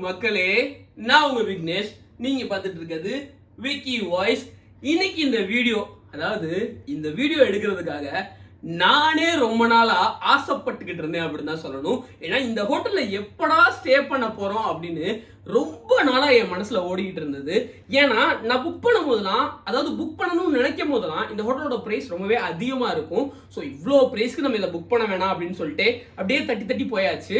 மக்களே, நான் உங்க விக்னேஷ். நீங்க பார்த்துட்டு இருக்கிறது விக்கி வாய்ஸ். இன்னைக்கு இந்த வீடியோ, அதாவது இந்த வீடியோ எடுக்கிறதுக்காக நானே ரொம்ப நாளா ஆசைப்பட்டுக்கிட்டு இருந்தேன் அப்படின்னு தான் சொல்லணும். ஏன்னா இந்த ஹோட்டல்ல எப்படா ஸ்டே பண்ண போறோம் அப்படின்னு ரொம்ப நாளா என் மனசுல ஓடிக்கிட்டு இருந்தது. ஏன்னா நான் புக் பண்ணும் போதெல்லாம், அதாவது புக் பண்ணணும்னு நினைக்கும் போதெல்லாம் இந்த ஹோட்டலோட பிரைஸ் ரொம்பவே அதிகமா இருக்கும். ஸோ இவ்வளோ பிரைஸ்க்கு நம்ம இதை புக் பண்ண வேணாம் அப்படின்னு சொல்லிட்டு அப்படியே தட்டி தட்டி போயாச்சு.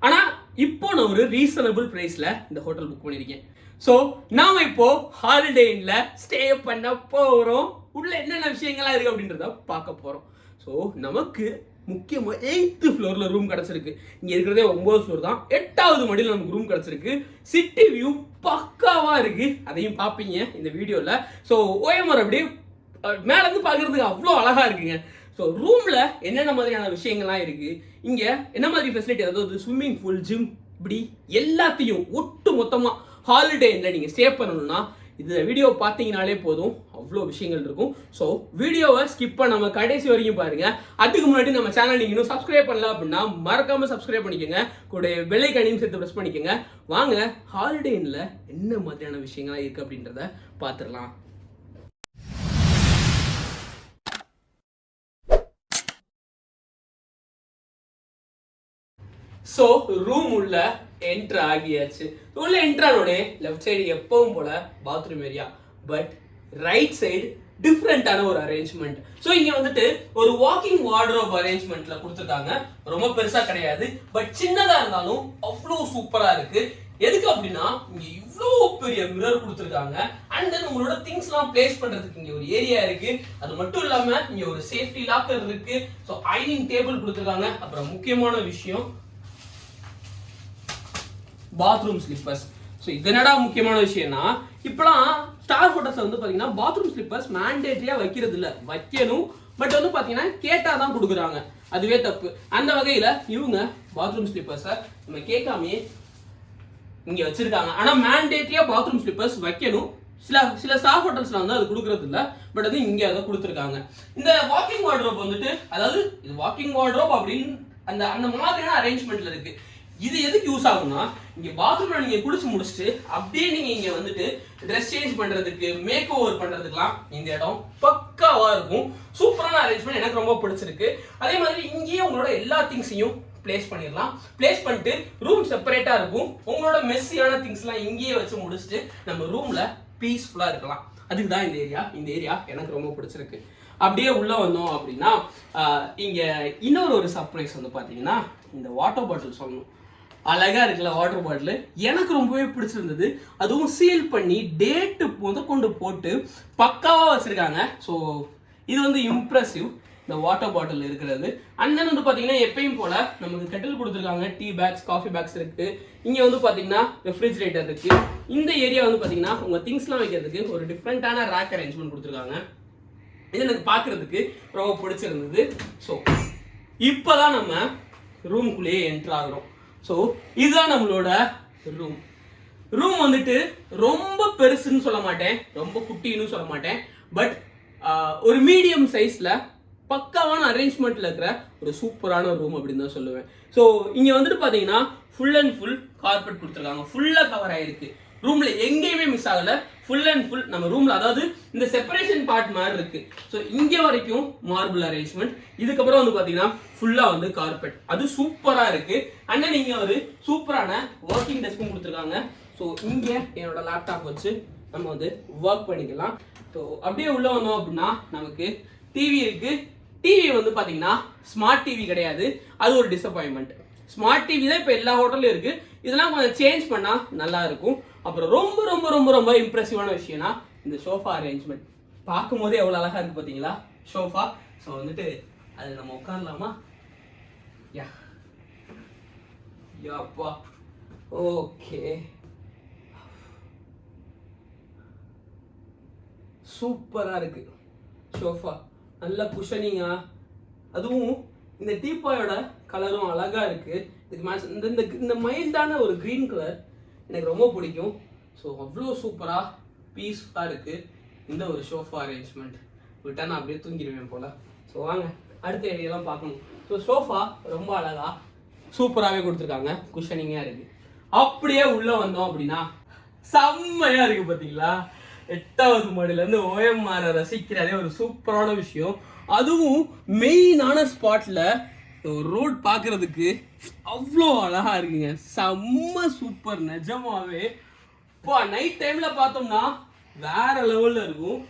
ஆனா இப்போ நான் ஒரு ரீசனபிள் பிரைஸ்ல இந்த ஹோட்டல் புக் பண்ணிருக்கேன். ஸோ நாம இப்போ ஹாலிடே இன்ல ஸ்டே பண்ண போறோம். உள்ள என்னென்ன விஷயங்கள்லாம் இருக்கு அப்படின்றத பார்க்க போறோம். ஸோ நமக்கு முக்கியமாக 8th ஃப்ளோரில் ரூம் கிடச்சிருக்கு. இங்கே இருக்கிறதே 9th ஃப்ளோர் தான். 8வது மாடியில் நமக்கு ரூம் கிடச்சிருக்கு. சிட்டி வியூ பக்காவாக இருக்குது. அதையும் பார்ப்பீங்க இந்த வீடியோவில். ஸோ ஓஎம்ஆர் அப்படியே மேலேருந்து பார்க்குறதுக்கு அவ்வளோ அழகாக இருக்குங்க. ஸோ ரூமில் என்னென்ன மாதிரியான விஷயங்கள்லாம் இருக்குது, இங்கே என்ன மாதிரி ஃபெசிலிட்டி, அதாவது ஸ்விம்மிங் பூல், ஜிம், இப்படி எல்லாத்தையும் ஒட்டு மொத்தமாக ஹாலிடேயில் நீங்கள் ஸ்டே பண்ணணும்னா இந்த வீடியோ பார்த்தீங்கனாலே போதும், அவ்வளோ விஷயங்கள் இருக்கும். ஸோ வீடியோவை ஸ்கிப் பண்ணாம கடைசி வரைக்கும் பாருங்க. அதுக்கு முன்னாடி நம்ம சேனல் நீங்கள் இன்னும் சப்ஸ்கிரைப் பண்ணல அப்படின்னா மறக்காம சப்ஸ்கிரைப் பண்ணிக்கோங்க. கூட பெல் ஐகானையும் சேர்த்து ப்ரெஸ் பண்ணிக்கோங்க. வாங்க ஹாலிடே இன்ல என்ன மாதிரியான விஷயங்கள்லாம் இருக்கு அப்படின்றத பார்த்துடலாம். ஸோ ரூம் உள்ள என்ட்ரு ஆகியாச்சு. உள்ள என்ட்ரானோடனே லெஃப்ட் சைடு எப்பவும் போல bathroom area, but right side டிஃப்ரெண்டான ஒரு அரேஞ்ச்மெண்ட். ஸோ இங்க வந்துட்டு ஒரு வாக்கிங் வார்ட்ரோப் அரேஞ்ச்மெண்ட்ல கொடுத்துருக்காங்க. ரொம்ப பெருசா கிடையாது, பட் சின்னதா இருந்தாலும் அவ்வளோ சூப்பரா இருக்கு. எதுக்கு அப்படின்னா இங்க இவ்வளோ பெரிய மிரர் கொடுத்துருக்காங்க. அண்ட் தென் உங்களோட திங்ஸ் எல்லாம் பிளேஸ் பண்றதுக்கு இங்க ஒரு ஏரியா இருக்கு. அது மட்டும் இல்லாம இங்க ஒரு சேஃப்டி லாக்கர் இருக்கு. ஸோ ஐனிங் டேபிள் கொடுத்துருக்காங்க. அப்புறம் முக்கியமான விஷயம் பாத்ரூம் ஸ்லிப்பர்ஸ். ஸோ இது என்னடா முக்கியமான விஷயம்னா, இப்பெல்லாம் ஸ்டார் ஹோட்டல்ஸ் வந்து பார்த்தீங்கன்னா பாத்ரூம் ஸ்லிப்பர்ஸ் மேண்டேட்டரியா வைக்கிறது இல்லை, வைக்கணும். பட் வந்து பார்த்தீங்கன்னா கேட்டால் தான் கொடுக்குறாங்க. அதுவே தப்பு. அந்த வகையில் இவங்க பாத்ரூம் ஸ்லிப்பர்ஸை நம்ம கேட்காமே இங்கே வச்சிருக்காங்க. ஆனால் மேண்டேட்டரியா பாத்ரூம் ஸ்லிப்பர்ஸ் வைக்கணும். சில ஸ்டார் ஹோட்டல்ஸ்ல வந்து அது கொடுக்கறது இல்லை, பட் வந்து இங்கே அதை கொடுத்துருக்காங்க. இந்த வாக்கிங் வார்ட்ரோப் வந்துட்டு, அதாவது இது வாக்கிங் வார்ட்ரோப் அப்படின்னு அந்த அந்த மாதிரியான அரேஞ்ச்மெண்ட்ல இருக்கு. இது எதுக்கு யூஸ் ஆகும்னா, இங்க பாத்ரூம்ல நீங்க குளிச்சு முடிச்சுட்டு அப்படியே நீங்க இங்க வந்துட்டு ட்ரெஸ் சேஞ்ச் பண்றதுக்கு, மேக் ஓவர் பண்றதுக்குலாம் இந்த இடம் பக்காவா இருக்கும். சூப்பரான அரேஞ்ச்மெண்ட், எனக்கு ரொம்ப பிடிச்சிருக்கு. அதே மாதிரி இங்கேயே உங்களோட எல்லா திங்ஸையும் பிளேஸ் பண்ணிடலாம். பிளேஸ் பண்ணிட்டு ரூம் செப்பரேட்டா இருக்கும். உங்களோட மெஸ்ஸியான திங்ஸ் எல்லாம் இங்கேயே வச்சு முடிச்சுட்டு நம்ம ரூம்ல பீஸ்ஃபுல்லா இருக்கலாம். அதுக்கு தான் இந்த ஏரியா. இந்த ஏரியா எனக்கு ரொம்ப பிடிச்சிருக்கு. அப்படியே உள்ள வந்தோம் அப்படின்னா இங்க இன்னொரு சர்ப்ரைஸ் வந்து பாத்தீங்கன்னா, இந்த வாட்டர் பாட்டில் சொல்லணும். அழகா இருக்குல்ல வாட்டர் பாட்டில், எனக்கு ரொம்பவே பிடிச்சிருந்தது. அதுவும் சீல் பண்ணி டேட்டு கொண்டு போட்டு பக்காவா வச்சிருக்காங்க. ஸோ இது வந்து இம்ப்ரெசிவ் இந்த வாட்டர் பாட்டில் இருக்கிறது. அண்ட் தென் வந்து பார்த்தீங்கன்னா எப்பயும் போல நமக்கு கெட்டில் கொடுத்துருக்காங்க. டீ பேக்ஸ், காஃபி பேக்ஸ் இருக்கு. இங்கே வந்து பார்த்தீங்கன்னா ரெஃப்ரிஜிரேட்டர் இருக்கு. இந்த ஏரியா வந்து பார்த்தீங்கன்னா உங்க திங்ஸ்லாம் வைக்கிறதுக்கு ஒரு டிஃப்ரெண்டான ரேக் அரேஞ்ச்மெண்ட் கொடுத்துருக்காங்க. இது எனக்கு பார்க்கறதுக்கு ரொம்ப பிடிச்சிருந்தது. ஸோ இப்போதான் நம்ம ரூம்குள்ளேயே என்ட்ரு ஆகிறோம். ஸோ இதுதான் நம்மளோட ரூம். ரூம் வந்துட்டு ரொம்ப பெருசுன்னு சொல்ல மாட்டேன், ரொம்ப குட்டின்னு சொல்ல மாட்டேன், பட் ஒரு மீடியம் சைஸ்ல பக்காவான அரேஞ்ச்மெண்ட்ல இருக்கிற ஒரு சூப்பரான ரூம் அப்படின்னு தான் சொல்லுவேன். ஸோ இங்க வந்துட்டு பாத்தீங்கன்னா ஃபுல் அண்ட் ஃபுல் கார்பெட் கொடுத்துருக்காங்க. ஃபுல்லா கவர் ஆயிருக்கு. ரூம்ல எங்கேயுமே மிஸ் ஆகல. ஃபுல் அண்ட் ஃபுல் நம்ம ரூம்ல, அதாவது இந்த செப்பரேஷன் பார்ட் மாதிரி இருக்கு. ஸோ இங்க வரைக்கும் மார்பிள் அரேஞ்ச்மெண்ட். இதுக்கப்புறம் வந்து பாத்தீங்கன்னா ஃபுல்லா வந்து கார்பெட். அது சூப்பரா இருக்கு. அண்ட் நீங்க ஒரு சூப்பரான ஒர்க்கிங் டெஸ்க்கும் கொடுத்துருக்காங்க. ஸோ இங்க என்னோட லேப்டாப் வச்சு நம்ம வந்து ஒர்க் பண்ணிக்கலாம். ஸோ அப்படியே உள்ள வந்தோம் அப்படின்னா நமக்கு டிவி இருக்கு. டிவி வந்து பாத்தீங்கன்னா ஸ்மார்ட் டிவி கிடையாது. அது ஒரு டிசப்பாயின்மெண்ட். ஸ்மார்ட் டிவி தான் இப்போ எல்லா ஹோட்டலும் இருக்கு. இதெல்லாம் கொஞ்சம் சேஞ்ச் பண்ணா நல்லா இருக்கும். அப்புறம் ரொம்ப ரொம்ப ரொம்ப ரொம்ப இம்ப்ரெசிவான விஷயம்னா இந்த சோஃபா அரேஞ்ச்மெண்ட். பார்க்கும் போதே எவ்வளோ அழகா இருக்கு பார்த்தீங்களா சோஃபா. ஸோ வந்துட்டு அது நம்ம உட்காரலாமா? யா யாப்பா, ஓகே, சூப்பராக இருக்கு சோஃபா. நல்ல குஷனிங்கா, அதுவும் இந்த டீப்பாயோட கலரும் அழகா இருக்கு. இதுக்கு இந்த மைல்டான ஒரு கிரீன் கலர் எனக்கு ரொம்ப பிடிக்கும். ஸோ அவ்வளோ சூப்பராக பீஸ்ஃபுல்லாக இருக்குது இந்த ஒரு சோஃபா அரேஞ்ச்மெண்ட். விட்டா நான் அப்படியே தூங்கிடுவேன் போல். ஸோ வாங்க அடுத்த ஏரியாலாம் பார்க்கணும். ஸோ சோஃபா ரொம்ப அழகாக சூப்பராகவே கொடுத்துருக்காங்க, குஷனிங்காக இருக்குது. அப்படியே உள்ள வந்தோம் அப்படின்னா செம்மையா இருக்கு பாத்தீங்களா. 8வது மாடியில இருந்து OMR ரசிக்கிறதே ஒரு சூப்பரான விஷயம். அதுவும் மெயினான ஸ்பாட்ல ரோட் பார்க்கறதுக்கு அவ்வளோ அழகா இருக்குங்க. செம்ம சூப்பர் நிஜமாவே. இப்போ நைட் டைம்ல பார்த்தோம்னா வேற லெவல்ல இருக்கும்.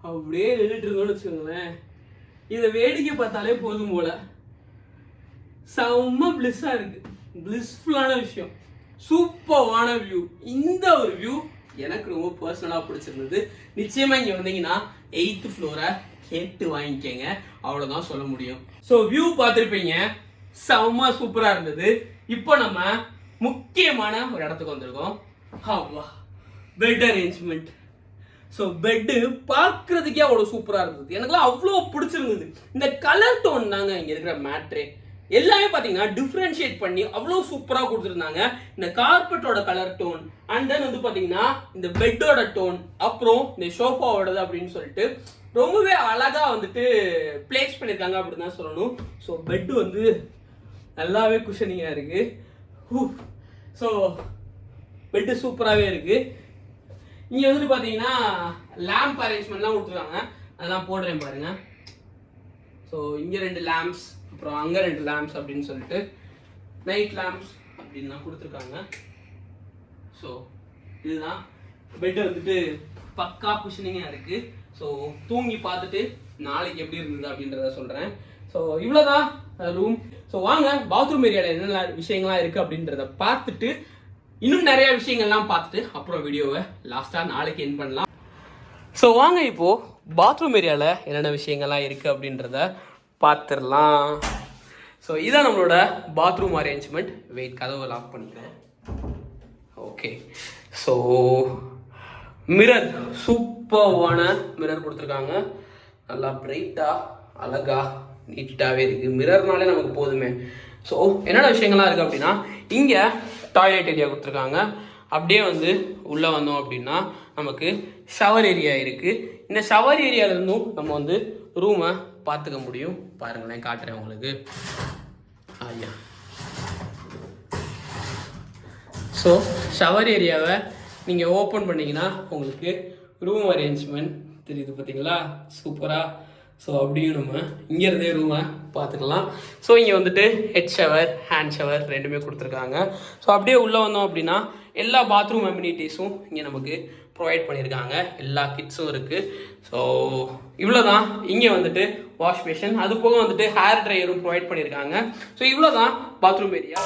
அப்படியே நின்றுட்டு இருந்தோம்னு வச்சுக்கோங்களேன், இதை வேடிக்கை பார்த்தாலே போதும் போல. செம்ம பிளிஸ்ஸா இருக்கு, பிளிஸ்ஃபுல்லான விஷயம், சூப்பரான வியூ. இந்த ஒரு வியூ எனக்கு ரொம்ப பர்சனலாக பிடிச்சிருந்தது. நிச்சயமா இங்கே வந்தீங்கன்னா 8th ஃப்ளோரை கேட்டு வாங்கிக்கங்க, அவ்வளோதான் சொல்ல முடியும். ஸோ வியூ பார்த்துருப்பீங்க, செம்ம சூப்பராக இருந்தது. இப்போ நம்ம முக்கியமான ஒரு இடத்துக்கு வந்திருக்கோம். Bed arrangement. ஸோ பெட்டு பார்க்கறதுக்கே அவ்வளோ சூப்பராக இருந்தது. எனக்குலாம் அவ்வளோ பிடிச்சிருந்தது. இந்த கலர் டோன் தாங்க இங்கே இருக்கிற மேட்ரே. எல்லாமே பார்த்தீங்கன்னா டிஃப்ரென்ஷியேட் பண்ணி அவ்வளோ சூப்பராக கொடுத்துருந்தாங்க. இந்த கார்பெட்டோட கலர் டோன், அண்ட் தென் வந்து பார்த்தீங்கன்னா இந்த பெட்டோட டோன், அப்புறம் இந்த ஷோஃபாவோடது அப்படின்னு சொல்லிட்டு ரொம்பவே அழகாக வந்துட்டு பிளேஸ் பண்ணியிருக்காங்க அப்படின்னு தான் சொல்லணும். ஸோ பெட்டு வந்து நல்லாவே குஷனிங்காக இருக்குது. ஸோ பெட்டு சூப்பராகவே இருக்குது. இங்கே வந்துட்டு பார்த்தீங்கன்னா லேம்ப் அரேஞ்ச்மெண்ட்லாம் கொடுத்துருக்காங்க, அதெல்லாம் போடுறேன் பாருங்கள். ஸோ இங்கே 2 லேம்ப்ஸ், அப்புறம் அங்கே 2 லேம்ப்ஸ் அப்படின்னு சொல்லிட்டு நைட் லேம்ப்ஸ் அப்படின்லாம் கொடுத்துருக்காங்க. ஸோ இதுதான் பெட்டு வந்துட்டு பக்கா குஷனிங்காக இருக்குது. ஸோ தூங்கி பார்த்துட்டு நாளைக்கு எப்படி இருந்தது அப்படின்றத சொல்கிறேன். ஸோ இவ்வளோதான் ரூம். ஸோ வாங்க பாத்ரூம் ஏரியாவில் என்னென்ன விஷயங்கள்லாம் இருக்குது அப்படின்றத பார்த்துட்டு இன்னும் நிறைய விஷயங்கள்லாம் பார்த்துட்டு அப்புறம் வீடியோவை லாஸ்ட்டாக நாளைக்கு எண்ட் பண்ணலாம். ஸோ வாங்க இப்போது பாத்ரூம் ஏரியாவில் என்னென்ன விஷயங்கள்லாம் இருக்குது அப்படின்றத பார்த்துடலாம். ஸோ இதான் நம்மளோட பாத்ரூம் அரேஞ்ச்மெண்ட். வெயிட், கதவை லாக் பண்ணிக்கிறேன். ஓகே, ஸோ மிரர், சூப்பர்வான மிரர் கொடுத்துருக்காங்க. நல்லா பிரைட்டாக அழகாக நீட்டாகவே இருக்குது. மிரர்னாலே நமக்கு போதுமே. ஸோ என்னென்ன விஷயங்கள்லாம் இருக்குது அப்படின்னா, இங்கே டாய்லெட் ஏரியா கொடுத்துருக்காங்க. அப்படியே வந்து உள்ளே வந்தோம் அப்படின்னா நமக்கு ஷவர் ஏரியா இருக்குது. இந்த ஷவர் ஏரியாவிலேருந்தும் நம்ம வந்து ரூமை பார்த்துக்க முடியும். பாருங்களேன், காட்டுறேன் உங்களுக்கு. ஐயா, ஸோ ஷவர் ஏரியாவை நீங்கள் ஓப்பன் பண்ணிங்கன்னா உங்களுக்கு ரூம் அரேஞ்ச்மெண்ட் தெரியுது பார்த்தீங்களா, சூப்பராக. ஸோ அப்படியும் நம்ம இங்கேருந்தே ரூமை பார்த்துக்கலாம். ஸோ இங்கே வந்துட்டு ஹெட் ஷவர், ஹேண்ட் ஷவர் ரெண்டுமே கொடுத்துருக்காங்க. ஸோ அப்படியே உள்ளே வந்தோம் அப்படின்னா எல்லா பாத்ரூம் அம்யூனிட்டிஸும் இங்கே நமக்கு ப்ரொவைட் பண்ணியிருக்காங்க. எல்லா கிட்ஸும் இருக்குது. ஸோ இவ்வளோ தான். இங்கே வந்துட்டு வாஷ் பேஷன், அது போக வந்துட்டு ஹேர் ட்ரையரும் ப்ரொவைட் பண்ணியிருக்காங்க. ஸோ இவ்வளோ தான் bathroom area.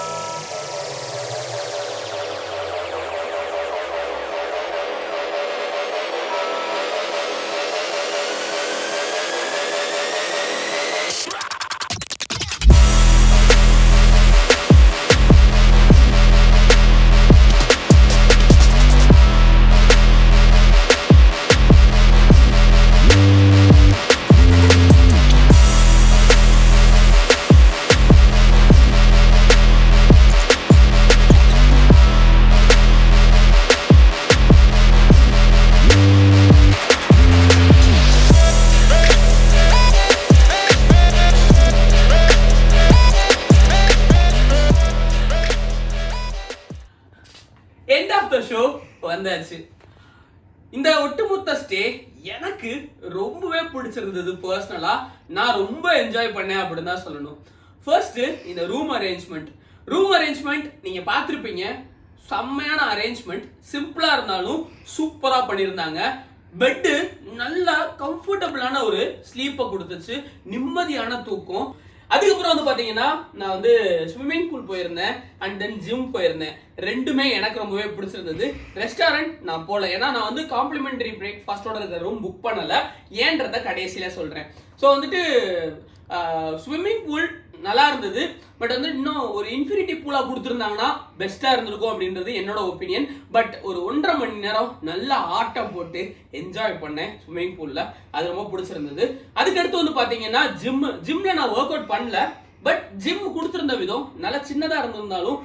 End of the show வந்தாச்சு. இந்த ஒட்டுமொத்த ஸ்டே எனக்கு ரொம்பவே பிடிச்சிருந்தது. பர்சனலா நான் ரொம்ப என்ஜாய் பண்ணேன் அப்படின்னு தான் சொல்லணும். ஃபர்ஸ்ட் இந்த ரூம் அரேஞ்ச்மெண்ட் நீங்க பார்த்துருப்பீங்க. செம்மையான அரேஞ்ச்மெண்ட், சிம்பிளா இருந்தாலும் சூப்பரா பண்ணியிருந்தாங்க. பெட்டு நல்லா கம்ஃபர்டபுளான ஒரு ஸ்லீப்பை கொடுத்துச்சு, நிம்மதியான தூக்கம். அதுக்கப்புறம் வந்து பார்த்தீங்கன்னா நான் வந்து ஸ்விம்மிங் பூல் போயிருந்தேன், அண்ட் தென் ஜிம் போயிருந்தேன். ரெண்டுமே எனக்கு ரொம்பவே பிடிச்சிருந்தது. ரெஸ்டாரண்ட் நான் போகல, ஏன்னா நான் வந்து காம்ப்ளிமெண்டரி பிரேக்ஃபாஸ்டோட இருக்கிற ரூம் புக் பண்ணலை. ஏன்றத கடைசியில் சொல்கிறேன். ஸோ வந்துட்டு ஸ்விம்மிங் பூல் நல்லா இருந்தது, பட் வந்து இன்னும் ஒரு இன்ஃபினிட்டி பூலா கொடுத்துருந்தாங்கன்னா பெஸ்டா இருந்திருக்கும் அப்படின்றது என்னோட ஒப்பீனியன். பட் ஒரு 1.5 மணி நேரம் நல்லா ஆட்டம் போட்டு என்ஜாய் பண்ணேன் ஸ்விம்மிங் பூல்ல, அது ரொம்ப பிடிச்சிருந்தது. அதுக்கடுத்து வந்து பாத்தீங்கன்னா ஜிம்ல நான் ஒர்க் அவுட் பண்ணல, பட் ஜிம் கொடுத்திருந்த விதம் நல்லா சின்னதா இருந்திருந்தாலும்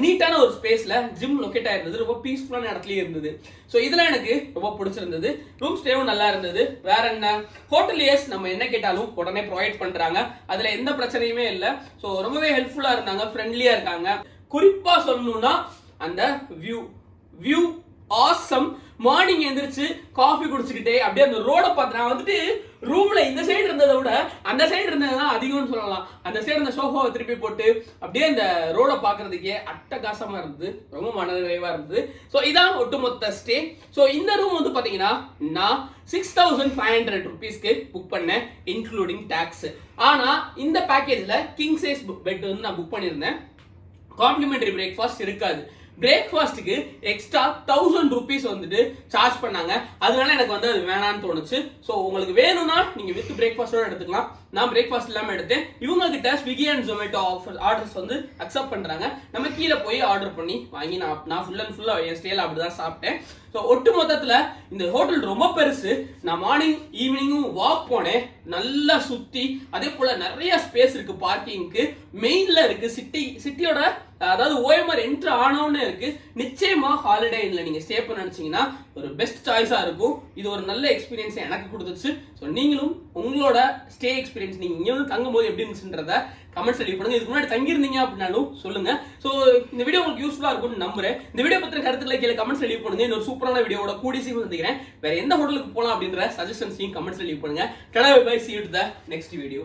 நீட்டான ஒரு ஸ்பேஸ்ல ஜிம் லொக்கேட் ஆயிருந்தது, ரொம்ப பீஸ்ஃபுல்லான இடத்துலயே இருந்தது. ஸோ இதெல்லாம் எனக்கு ரொம்ப பிடிச்சிருந்தது. ரூம் ஸ்டேவும் நல்லா இருந்தது. வேற என்ன, ஹோட்டலியர்ஸ் நம்ம என்ன கேட்டாலும் உடனே ப்ரொவைட் பண்றாங்க, அதுல எந்த பிரச்சனையுமே இல்லை. ஸோ ரொம்பவே ஹெல்ப்ஃபுல்லா இருந்தாங்க, ஃப்ரெண்ட்லியா இருக்காங்க. குறிப்பா சொல்லணும்னா அந்த வியூ ஆசம். மார்னிங் எந்திரிச்சு காஃபி குடிச்சுக்கிட்டே அப்படியே அந்த ரோட பார்த்து, நான் வந்துட்டு ரூம்ல இந்த சைடு இருந்ததை விட அந்த சைடு இருந்ததுதான் அதிகம்னு சொல்லலாம். அந்த சைடு அந்த சோஃபாவை திருப்பி போட்டு அப்படியே அந்த ரோட பாக்குறதுக்கே அட்டகாசமா இருந்தது, ரொம்ப மனநிறைவா இருந்தது. ஸோ இதான் ஒட்டுமொத்த ஸ்டே. ஸோ இந்த ரூம் வந்து பாத்தீங்கன்னா நான் 6500 rupeesக்கு புக் பண்ணேன் இன்க்ளூடிங் டாக்ஸ். ஆனா இந்த பேக்கேஜ்ல கிங் சைஸ் பெட் வந்து நான் புக் பண்ணியிருந்தேன். காம்ப்ளிமெண்டரி பிரேக்ஃபாஸ்ட் இருக்காது. பிரேக்ஃபாஸ்ட்டுக்கு எக்ஸ்ட்ரா 1000 rupees வந்துட்டு சார்ஜ் பண்ணாங்க. அதனால எனக்கு வந்து அது வேணான்னு தோணுச்சு. ஸோ உங்களுக்கு வேணும்னா நீங்க வித் பிரேக்ஃபாஸ்டோட எடுத்துக்கலாம். நான் பிரேக்ஃபாஸ்ட் இல்லாம எடுத்தேன். இவங்க கிட்ட ஸ்விக்கி அண்ட் ஜொமேட்டோ ஆர்டர்ஸ் வந்து அக்செப்ட் பண்றாங்க. நம்ம கீழே போய் ஆர்டர் பண்ணி வாங்கி நான் ஃபுல் அண்ட் ஃபுல்லா என் ஸ்டேல அப்படிதான் சாப்பிட்டேன். ஸோ ஒட்டு மொத்தத்துல இந்த ஹோட்டல் ரொம்ப பெருசு. நான் மார்னிங் ஈவினிங்கும் வாக் போனேன், நல்லா சுத்தி. அதே போல நிறைய ஸ்பேஸ் இருக்கு பார்க்கிங்க்கு. மெயின்ல இருக்கு சிட்டியோட, அதாவது OMR என்ட்ரு ஆனோன்னு இருக்கு. நிச்சயமா ஹாலிடே இன்ல நீங்க ஸ்டே பண்ண நினைச்சீங்கன்னா ஒரு பெஸ்ட் சாய்ஸா இருக்கும். இது ஒரு நல்ல எக்ஸ்பீரியன்ஸ் எனக்கு கொடுத்துச்சு. ஸோ நீங்களும் உங்களோட ஸ்டே எக்ஸ்பீரியன்ஸ் நீங்க இங்க வந்து தங்கும் போது எப்படி இருந்துச்சுன்றத கமெண்ட்ஸ் லீவ் பண்ணுங்க. இதுக்கு முன்னாடி தங்கியிருந்தீங்க அப்படின்னாலும் சொல்லுங்க. ஸோ இந்த வீடியோ உங்களுக்கு யூஸ்ஃபுல்லா இருக்கும்னு நம்புறேன். இந்த வீடியோ பத்தின கருத்துக்களை கீழே கமெண்ட்ஸ் லீவ் பண்ணுங்க. இன்னொரு சூப்பரான வீடியோட கூடி சீக்கிரம் சந்திக்கிறேன். வேற எந்த ஹோட்டலுக்கு போகலாம் அப்படின்ற சஜஷன்ஸையும் கமெண்ட்ஸ் லீவ் பண்ணுங்க. டடா by, see you to the next video.